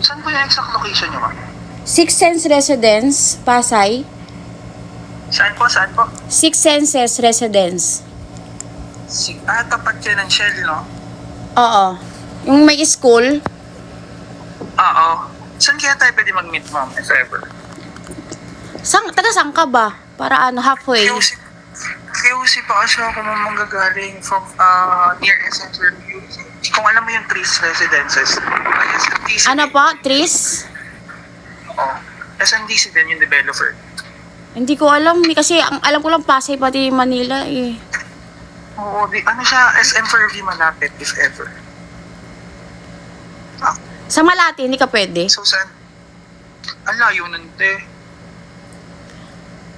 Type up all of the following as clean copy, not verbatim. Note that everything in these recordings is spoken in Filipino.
Saan po yung exact location nyo, ma'am? Six Sense Residence, Pasay. Saan po? Saan po? Six Senses Residence. Tapat yan ng Shell, no? Oo. Yung may school. Oo. Saan kaya tayo pwede mag-meet, ma'am, if ever? Taga saan ka ba? Para halfway. QC pa kasi ako manggagaling from near SM Fairview. Kung alam mo yung Tris Residences. SMDC Ano po? Tris? Oo. SMDC din yung developer. Hindi ko alam kasi ang alam ko lang Pasay pati Manila eh. Oo, ano siya, SM Fairview malapit if ever. Sa Malate, hindi ka pwede. So saan? Ang layo nun, te.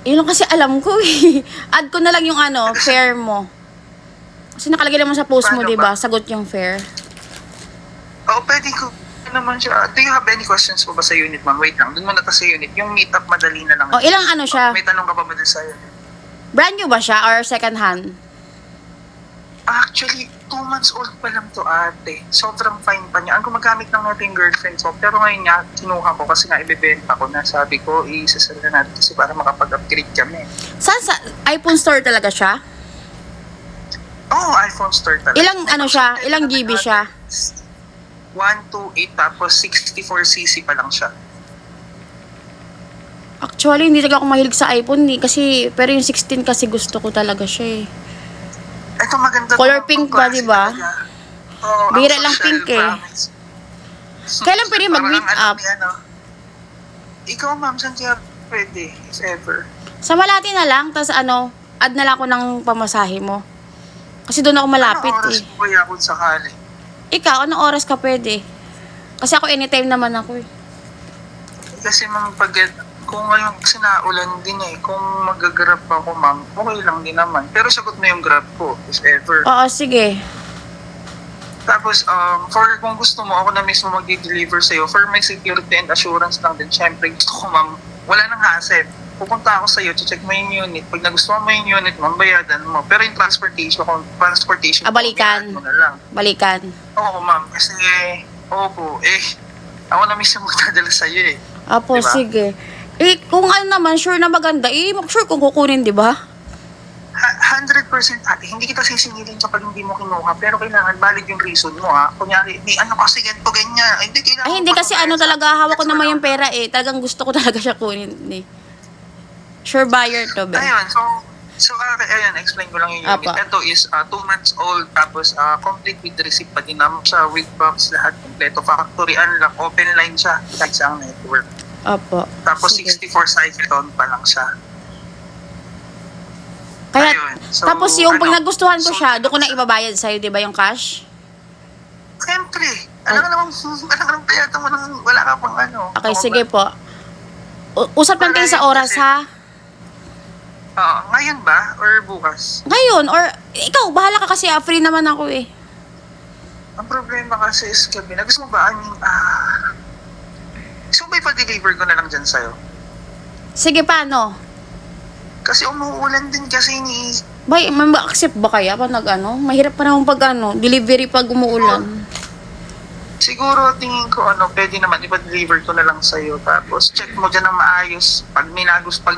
Yun lang kasi alam ko eh. Add ko na lang yung fare mo. Kasi nakalagay naman sa post mo, Paano di ba? ba? Sagot yung fare. Oo, pwede ko naman siya. Do you have any questions po ba sa unit, ma'am? Wait lang, dun muna ka sa unit. Yung meetup, madali na lang. O, ilang siya? May tanong ka ba dun sa unit? Brand new ba siya or second hand? Actually, 2 months old pa lang to, ate. Sobrang fine pa niya. Ang gumagamit lang natin girlfriend ko. Pero ngayon nga, kinuha ko kasi nga ibebenta ko na. Sabi ko, isasala natin kasi para makapag-upgrade kami. Saan sa iPhone store talaga siya? Oo, iPhone store talaga. Ilang siya? Ilang GB siya? 128 tapos 64cc pa lang siya. Actually, hindi talaga ako mahilig sa iPhone eh. Kasi, pero yung 16 kasi gusto ko talaga siya eh. Ito maganda. Color pink ba, di ba? Oo. Bihira lang pink eh. Kailan pwede mag-meet up? Ikaw, ma'am, saan kaya pwede, if ever? Sa Malate na lang, tapos add na lang ako ng pamasahe mo. Kasi doon ako malapit Anong oras eh. mo kaya kung sakali? Ikaw, anong oras ka pwede? Kasi ako anytime naman ako eh. Kasi ma'am, kung ngayon kasi naulan din eh, kung mag-grab ako, ma'am, okay lang din naman. Pero sagot mo yung grab ko, if ever. Oo, sige. Tapos, kung gusto mo, ako na mismo mag-deliver sa'yo, for my security and assurance lang din, syempre, gusto ko, ma'am, wala nang hassle. Pupunta ako sa'yo, check mo yung unit. Pag nagustuhan mo yung unit, ma'am, bayadan mo. Pero yung transportation, Balikan. mo na lang. Balikan. Oo, ma'am, kasi, opo, ako na mismo magdadala sa'yo eh. Apo, Diba? sige. Kung naman, sure na maganda, sure kung kukunin, di ba? 100% ate, hindi kita sisingilin kapag hindi mo kinuha, pero kailangan valid yung reason mo ha. Kunyari, kasi ganito, ganyan. Hindi, kailangan Hindi kasi talaga, hawak ko naman yung pera eh. Talagang gusto ko talaga siya kunin eh. Sure buyer to, be. Ayun, so ayun, explain ko lang yung unit. Apa. Ito is 2 months old, tapos complete with receipt pa din naman siya, with box, lahat kompleto, factory unlock, open line siya, kahit sa network. Opo. Tapos Sige. 64 cyclone pa lang siya. Kaya, Ayun, so, tapos yung pag nagustuhan ko so, siya, doon ko na ibabayad sa'yo, di ba, yung cash? Siyempre, alam ka naman payata mo nang wala ka pang Okay, sige po. Usap lang kayo sa oras, ha? Ngayon ba? Or bukas? Ngayon, or ikaw, bahala ka kasi, free naman ako eh. Ang problema kasi is gabi na. Gusto mo ba, so ba ipa-deliver ko na lang dyan sa'yo? Sige, paano? Kasi umuulan din kasi ni... Bay, ma-accept ba kaya pag mahirap pa naman pag delivery pag umuulan. Siguro tingin ko pwede naman ipa-deliver ko na lang sa'yo. Tapos check mo dyan ng maayos. Pag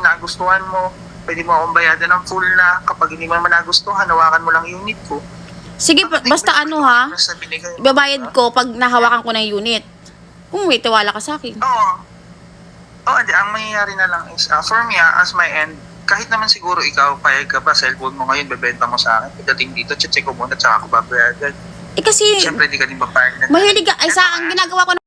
nagustuhan mo, pwede mo akong bayadan ng full na. Kapag hindi mo naman nagustuhan, hawakan mo lang unit ko. Sige, basta ha? Ibabayad ko pag nahawakan ko na yung unit. Kung may tiwala ka sa akin. Oo. Hindi. Ang mangyayari na lang is, for me, as my end, kahit naman siguro ikaw, payag ka pa, cellphone mo ngayon, bebenta mo sa akin. Pagdating dito, check ko muna, tsaka ako babayadan. Kasi, Siyempre, di ka din papayag na. mahilig ka. Ang ginagawa ko